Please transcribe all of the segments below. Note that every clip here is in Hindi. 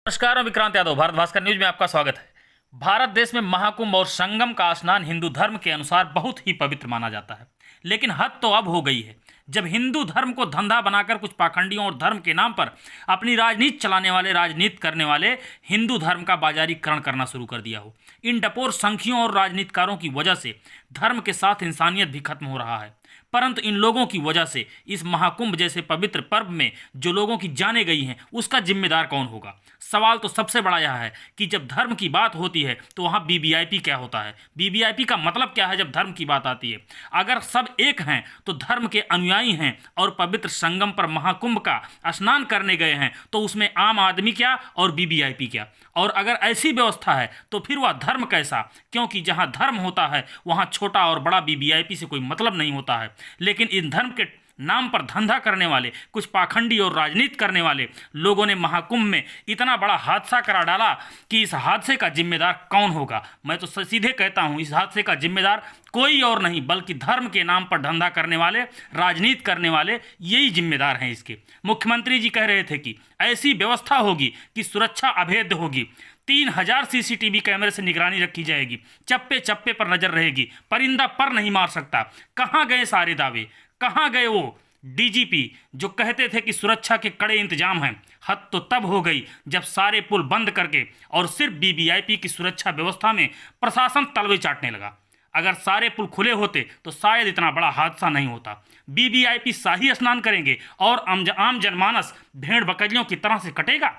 नमस्कार, मैं विक्रांत यादव। भारत भास्कर न्यूज में आपका स्वागत है। भारत देश में महाकुंभ और संगम का स्नान हिंदू धर्म के अनुसार बहुत ही पवित्र माना जाता है, लेकिन हद तो अब हो गई है जब हिंदू धर्म को धंधा बनाकर कुछ पाखंडियों और धर्म के नाम पर अपनी राजनीति चलाने वाले, राजनीति करने वाले हिंदू धर्म का बाजारीकरण करना शुरू कर दिया हो। इन डपोर संखियों और राजनीतिकारों की वजह से धर्म के साथ इंसानियत भी खत्म हो रहा है। परंतु इन लोगों की वजह से इस महाकुंभ जैसे पवित्र पर्व में जो लोगों की जाने गई हैं, उसका जिम्मेदार कौन होगा? सवाल तो सबसे बड़ा यह है कि जब धर्म की बात होती है तो वहाँ वीवीआईपी क्या होता है? वीवीआईपी का मतलब क्या है जब धर्म की बात आती है? अगर सब एक हैं तो धर्म के अनुयायी हैं और पवित्र संगम पर महाकुंभ का स्नान करने गए हैं, तो उसमें आम आदमी क्या और वीवीआईपी क्या? और अगर ऐसी व्यवस्था है तो फिर वह धर्म कैसा? क्योंकि जहाँ धर्म होता है वहाँ छोटा और बड़ा वीवीआईपी से कोई मतलब नहीं होता है। लेकिन इन धर्म के नाम पर धंधा करने वाले कुछ पाखंडी और राजनीति करने वाले लोगों ने महाकुंभ में इतना बड़ा हादसा करा डाला कि इस हादसे का जिम्मेदार कौन होगा? मैं तो सीधे कहता हूं, इस हादसे का जिम्मेदार कोई और नहीं बल्कि धर्म के नाम पर धंधा करने वाले, राजनीति करने वाले, यही जिम्मेदार हैं इसके। मुख्यमंत्री जी कह रहे थे कि ऐसी व्यवस्था होगी कि सुरक्षा अभेद्य होगी, 3000 सीसीटीवी कैमरे से निगरानी रखी जाएगी, चप्पे चप्पे पर नजर रहेगी, परिंदा पर नहीं मार सकता। कहाँ गए सारे दावे? कहाँ गए वो डीजीपी जो कहते थे कि सुरक्षा के कड़े इंतजाम हैं? हद तो तब हो गई जब सारे पुल बंद करके और सिर्फ वीवीआईपी की सुरक्षा व्यवस्था में प्रशासन तलवे चाटने लगा। अगर सारे पुल खुले होते तो शायद इतना बड़ा हादसा नहीं होता। वीवीआईपी शाही स्नान करेंगे और आम जनमानस भेड़ बकरियों की तरह से कटेगा।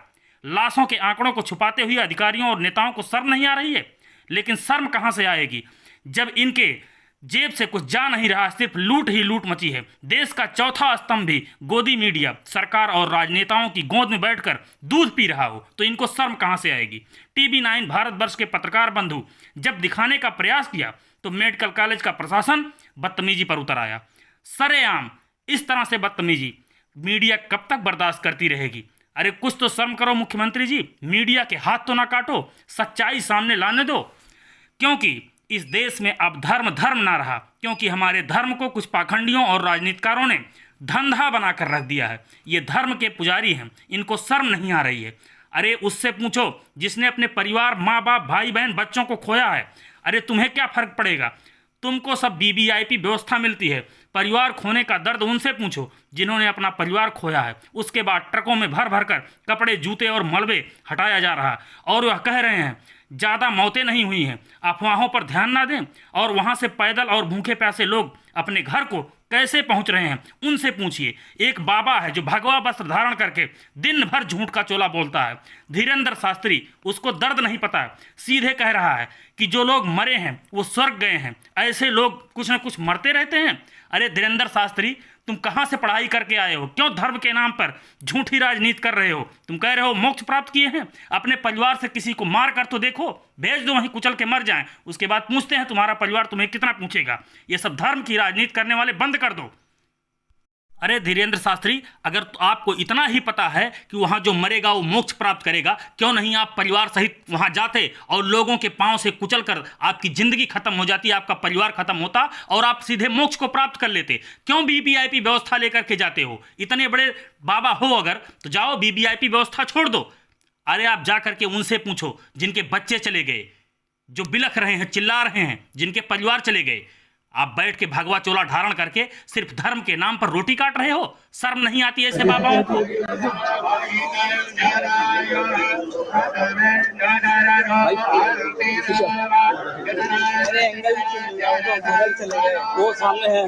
लाशों के आंकड़ों को छुपाते हुए अधिकारियों और नेताओं को शर्म नहीं आ रही है? लेकिन शर्म कहां से आएगी जब इनके जेब से कुछ जा नहीं रहा, सिर्फ लूट ही लूट मची है। देश का चौथा स्तंभ भी गोदी मीडिया, सरकार और राजनेताओं की गोद में बैठकर दूध पी रहा हो तो इनको शर्म कहां से आएगी? टीवी9 भारतवर्ष के पत्रकार बंधु जब दिखाने का प्रयास किया तो मेडिकल कॉलेज का प्रशासन बदतमीजी पर उतर आया। सरेआम इस तरह से बदतमीजी मीडिया कब तक बर्दाश्त करती रहेगी? अरे कुछ तो शर्म करो मुख्यमंत्री जी, मीडिया के हाथ तो ना काटो, सच्चाई सामने लाने दो। क्योंकि इस देश में अब धर्म ना रहा, क्योंकि हमारे धर्म को कुछ पाखंडियों और राजनीतिकारों ने धंधा बनाकर रख दिया है। ये धर्म के पुजारी हैं, इनको शर्म नहीं आ रही है। अरे उससे पूछो जिसने अपने परिवार, माँ बाप, भाई बहन, बच्चों को खोया है। अरे तुम्हें क्या फर्क पड़ेगा? तुमको सब वीवीआईपी व्यवस्था मिलती है। परिवार खोने का दर्द उनसे पूछो जिन्होंने अपना परिवार खोया है। उसके बाद ट्रकों में भर भर कर कपड़े, जूते और मलबे हटाया जा रहा है और वह कह रहे हैं ज़्यादा मौतें नहीं हुई हैं। अफवाहों पर ध्यान ना दें और वहाँ से पैदल और भूखे प्यासे लोग अपने घर को कैसे पहुँच रहे हैं उनसे पूछिए। एक बाबा है जो भगवा वस्त्र धारण करके दिन भर झूठ का चोला बोलता है, धीरेन्द्र शास्त्री, उसको दर्द नहीं पता है। सीधे कह रहा है कि जो लोग मरे हैं वो स्वर्ग गए हैं। ऐसे लोग कुछ न कुछ मरते रहते हैं। अरे धीरेन्द्र शास्त्री, तुम कहाँ से पढ़ाई करके आए हो? क्यों धर्म के नाम पर झूठी राजनीति कर रहे हो? तुम कह रहे हो मोक्ष प्राप्त किए हैं। अपने परिवार से किसी को मार कर तो देखो, भेज दो वहीं कुचल के मर जाएं। उसके बाद पूछते हैं तुम्हारा परिवार तुम्हें कितना पूछेगा। ये सब धर्म की राजनीति करने वाले बंद कर दो। अरे धीरेन्द्र शास्त्री, अगर तो आपको इतना ही पता है कि वहाँ जो मरेगा वो मोक्ष प्राप्त करेगा, क्यों नहीं आप परिवार सहित वहाँ जाते और लोगों के पांव से कुचल कर आपकी ज़िंदगी खत्म हो जाती, आपका परिवार खत्म होता और आप सीधे मोक्ष को प्राप्त कर लेते? क्यों वीवीआईपी व्यवस्था लेकर के जाते हो? इतने बड़े बाबा हो अगर तो जाओ वीवीआईपी व्यवस्था छोड़ दो। अरे आप जा करके उनसे पूछो जिनके बच्चे चले गए, जो बिलख रहे हैं, चिल्ला रहे हैं, जिनके परिवार चले गए। आप बैठ के भगवा चोला धारण करके सिर्फ धर्म के नाम पर रोटी काट रहे हो। शर्म नहीं आती ऐसे बाबाओं को? वो सामने है।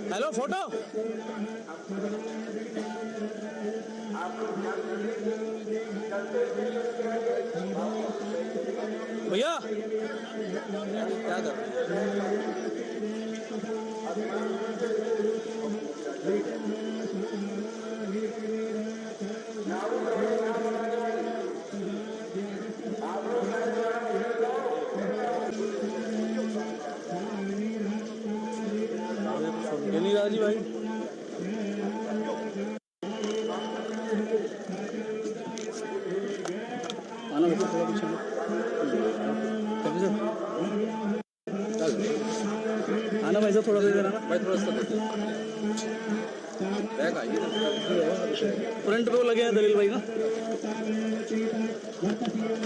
हेलो फोटो भैया क्या कर आना बेटा थोड़ा पीछे कभी से आना भाई साहब थोड़ा सा इधर आना भाई थोड़ा सा बैग आइए फ्रंट पे वो लगे हैं दलील भाई ना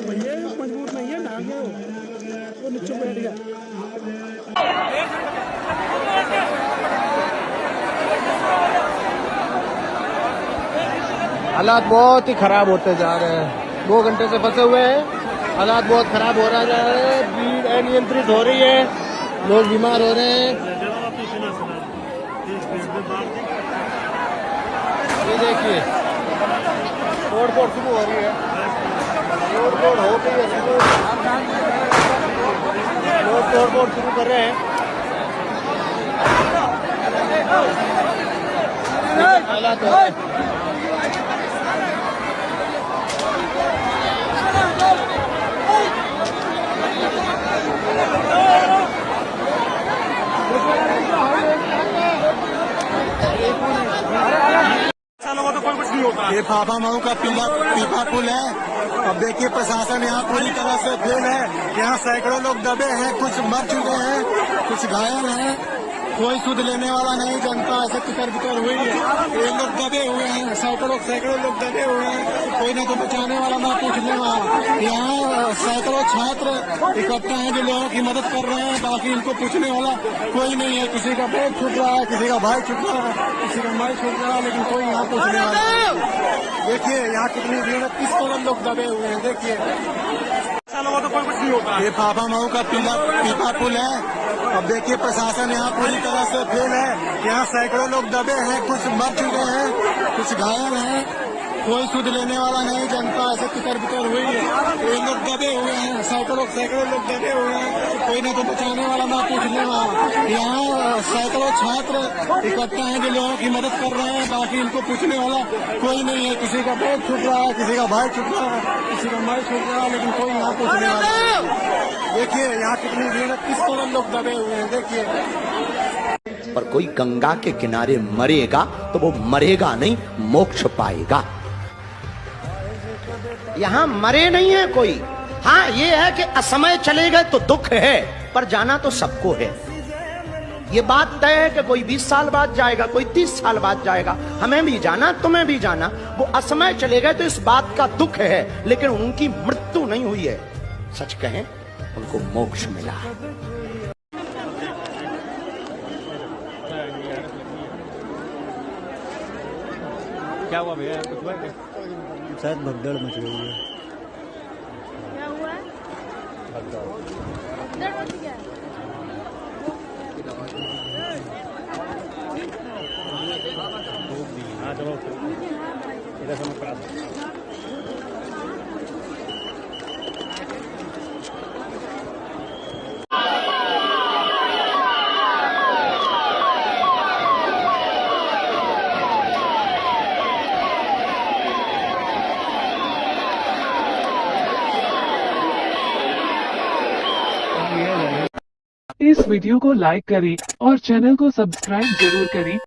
भैया मजबूत नहीं है ढांगे वो नीचे बैठ गया हालात बहुत ही खराब होते जा रहे हैं। 2 घंटे से फंसे हुए हैं। हालात बहुत खराब हो रहा जा रहे हैं। भीड़ अनियंत्रित हो रही है। लोग बीमार हो रहे हैं। ये देखिए तोड़ फोड़ शुरू हो रही है। तोड़ फोड़ हो गई है शुरू। लोग तोड़ फोड़ शुरू कर रहे हैं। हालात हो रहे हैं। ये फाफा मऊ का पीपा पुल है। अब देखिए प्रशासन यहाँ पूरी तरह से फेल है। यहाँ सैकड़ों लोग दबे हैं, कुछ मर चुके हैं, कुछ घायल हैं। कोई सुध लेने वाला नहीं, जनता ऐसे तितर बितर हुई है। ये लोग दबे हुए हैं, सैकड़ों लोग दबे हुए हैं। कोई ना तो बचाने वाला ना पूछने वाला। यहाँ सैकड़ों छात्र इकट्ठा हैं जो लोगों की मदद कर रहे हैं, बाकी इनको पूछने वाला कोई नहीं है। किसी का पेट छूट रहा है, किसी का भाई छूट रहा है, किसी का माई छूट रहा है, लेकिन कोई यहाँ पूछने वाला नहीं। देखिए यहाँ कितनी भीड़ है, किस तरह लोग दबे हुए हैं। देखिए ये फाफा मऊ का पीपा पुल है। अब देखिए प्रशासन यहाँ पूरी तरह से फेल है। यहाँ सैकड़ों लोग दबे हैं, कुछ मर चुके हैं, कुछ घायल हैं। कोई सुध लेने वाला नहीं, जनता ऐसे तितर बितर हुई है। ये लोग दबे हुए हैं, सैकड़ों लोग दबे हुए हैं। कोई ना तो बचाने वाला ना पूछने वाला। यहाँ सैकड़ों छात्र इकट्ठा हैं जो लोगों की मदद कर रहे हैं, बाकी इनको पूछने वाला कोई नहीं है। किसी का पेट छूट रहा है, किसी का भाई छूट रहा है, किसी का माई छूट रहा है, लेकिन कोई यहाँ पूछने वाला नहीं। देखिए यहाँ कितनी भीड़ है, किस तरह लोग दबे हुए हैं। देखिए पर कोई गंगा के किनारे मरेगा तो वो मरेगा नहीं, मोक्ष पाएगा। यहाँ मरे नहीं है कोई। हाँ ये है कि असमय चले गए तो दुख है, पर जाना तो सबको है। ये बात तय है कि कोई 20 साल बाद जाएगा, कोई 30 साल बाद जाएगा। हमें भी जाना, तुम्हें भी जाना। वो असमय चले गए तो इस बात का दुख है, लेकिन उनकी मृत्यु नहीं हुई है। सच कहें उनको मोक्ष मिला है। क्या हुआ भैया? कुछ हुआ क्या? शायद भगदड़ मच गई है। क्या हुआ है? भगदड़ मच गया है। हाँ चलो इधर समझ पड़ा। इस वीडियो को लाइक करें और चैनल को सब्सक्राइब जरूर करें।